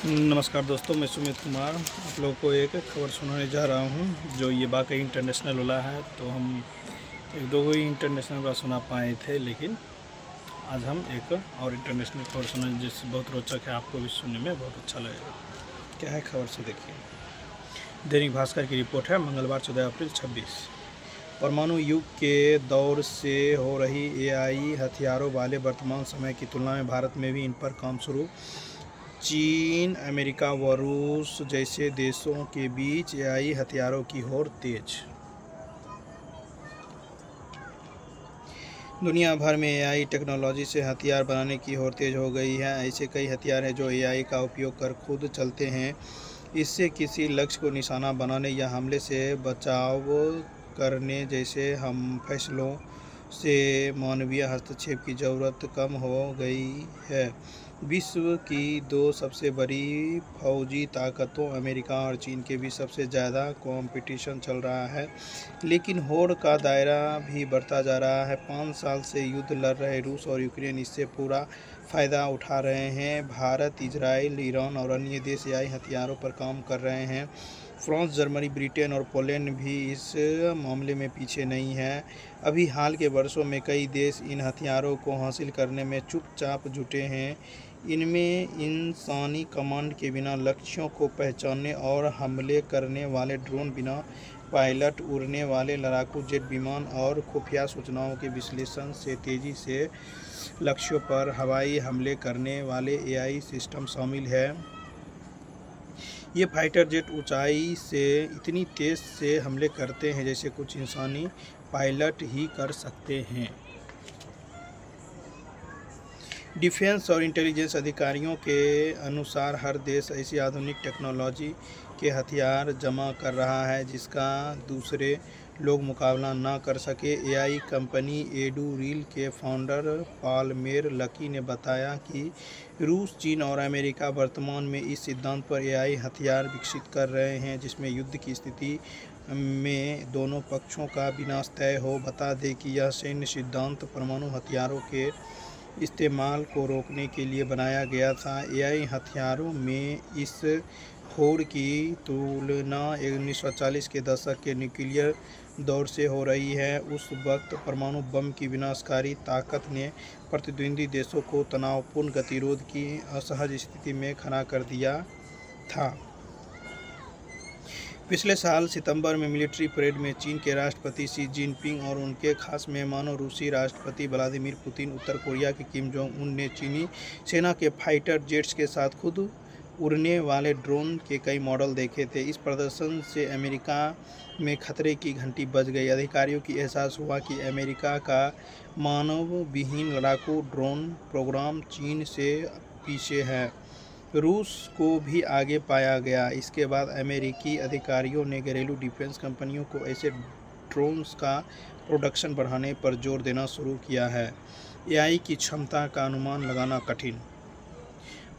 नमस्कार दोस्तों, मैं सुमित कुमार आप लोगों को एक खबर सुनाने जा रहा हूं जो ये वाकई इंटरनेशनल वाला है। तो हम एक दो ही इंटरनेशनल वाला सुना पाए थे, लेकिन आज हम एक और इंटरनेशनल खबर सुना जिससे बहुत रोचक है, आपको भी सुनने में बहुत अच्छा लगेगा। क्या है खबर से देखिए। दैनिक भास्कर की रिपोर्ट है, मंगलवार 14 अप्रैल 26। परमाणु युग के दौर से हो रही एआई हथियारों वाले वर्तमान समय की तुलना में भारत में भी इन पर काम शुरू। चीन, अमेरिका व रूस जैसे देशों के बीच एआई हथियारों की होड़ तेज। दुनिया भर में एआई टेक्नोलॉजी से हथियार बनाने की होड़ तेज हो गई है। ऐसे कई हथियार हैं जो एआई का उपयोग कर खुद चलते हैं। इससे किसी लक्ष्य को निशाना बनाने या हमले से बचाव करने जैसे हम फैसलों से मानवीय हस्तक्षेप की ज़रूरत कम हो गई है। विश्व की दो सबसे बड़ी फौजी ताकतों अमेरिका और चीन के बीच सबसे ज़्यादा कंपटीशन चल रहा है, लेकिन होड़ का दायरा भी बढ़ता जा रहा है। 5 साल से युद्ध लड़ रहे रूस और यूक्रेन इससे पूरा फ़ायदा उठा रहे हैं। भारत, इजराइल, ईरान और अन्य देश एआई हथियारों पर काम कर रहे हैं। फ्रांस, जर्मनी, ब्रिटेन और पोलैंड भी इस मामले में पीछे नहीं है। अभी हाल के वर्षों में कई देश इन हथियारों को हासिल करने में चुपचाप जुटे हैं। इनमें इंसानी कमांड के बिना लक्ष्यों को पहचानने और हमले करने वाले ड्रोन, बिना पायलट उड़ने वाले लड़ाकू जेट विमान और खुफिया सूचनाओं के विश्लेषण से तेज़ी से लक्ष्यों पर हवाई हमले करने वाले एआई सिस्टम शामिल है। ये फाइटर जेट ऊंचाई से इतनी तेज़ से हमले करते हैं जैसे कुछ इंसानी पायलट ही कर सकते हैं। डिफेंस और इंटेलिजेंस अधिकारियों के अनुसार हर देश ऐसी आधुनिक टेक्नोलॉजी के हथियार जमा कर रहा है जिसका दूसरे लोग मुकाबला ना कर सके। एआई कंपनी एडुरिल के फाउंडर पाल्मेर लकी ने बताया कि रूस, चीन और अमेरिका वर्तमान में इस सिद्धांत पर एआई हथियार विकसित कर रहे हैं जिसमें युद्ध की स्थिति में दोनों पक्षों का विनाश तय हो। बता दें कि यह सैन्य सिद्धांत परमाणु हथियारों के इस्तेमाल को रोकने के लिए बनाया गया था। एआई हथियारों में इस होड़ की तुलना 1940 के दशक के न्यूक्लियर दौर से हो रही है। उस वक्त परमाणु बम की विनाशकारी ताकत ने प्रतिद्वंदी देशों को तनावपूर्ण गतिरोध की असहज स्थिति में खड़ा कर दिया था। पिछले साल सितंबर में मिलिट्री परेड में चीन के राष्ट्रपति शी जिनपिंग और उनके खास मेहमानों रूसी राष्ट्रपति व्लादिमीर पुतिन, उत्तर कोरिया के किम जोंग उन ने चीनी सेना के फाइटर जेट्स के साथ खुद उड़ने वाले ड्रोन के कई मॉडल देखे थे। इस प्रदर्शन से अमेरिका में खतरे की घंटी बज गई। अधिकारियों को एहसास हुआ कि अमेरिका का मानव विहीन लड़ाकू ड्रोन प्रोग्राम चीन से पीछे है। रूस को भी आगे पाया गया। इसके बाद अमेरिकी अधिकारियों ने घरेलू डिफेंस कंपनियों को ऐसे ड्रोन्स का प्रोडक्शन बढ़ाने पर जोर देना शुरू किया है। एआई की क्षमता का अनुमान लगाना कठिन।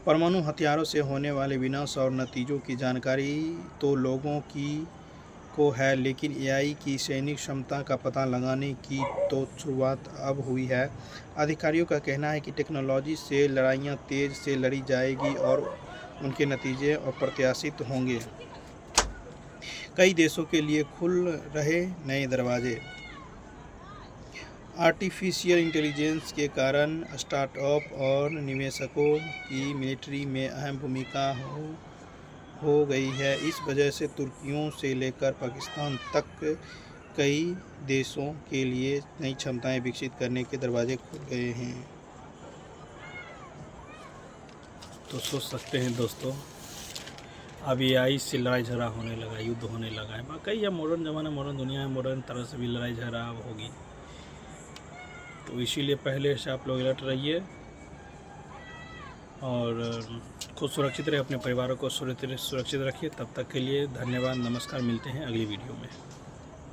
परमाणु हथियारों से होने वाले विनाश और नतीजों की जानकारी तो लोगों को है, लेकिन एआई की सैनिक क्षमता का पता लगाने की तो शुरुआत अब हुई है। अधिकारियों का कहना है कि टेक्नोलॉजी से लड़ाइयाँ तेज़ से लड़ी जाएगी और उनके नतीजे अप्रत्याशित होंगे। कई देशों के लिए खुल रहे नए दरवाजे। आर्टिफिशियल इंटेलिजेंस के कारण स्टार्टअप और निवेशकों की मिलिट्री में अहम भूमिका हो गई है। इस वजह से तुर्कियों से लेकर पाकिस्तान तक कई देशों के लिए नई क्षमताएं विकसित करने के दरवाजे खुल गए हैं। तो सोच सकते हैं दोस्तों, अब एआई से लड़ाई झगड़ा होने लगा, युद्ध होने लगा है। बाकी यह मॉडर्न ज़माना, मॉडर्न दुनिया है, मॉडर्न तरह से भी लड़ाई झगड़ा अब होगी। तो इसीलिए पहले से आप लोग अलर्ट रहिए और खुद सुरक्षित रहे, अपने परिवारों को सुरक्षित रखिए। तब तक के लिए धन्यवाद, नमस्कार। मिलते हैं अगली वीडियो में।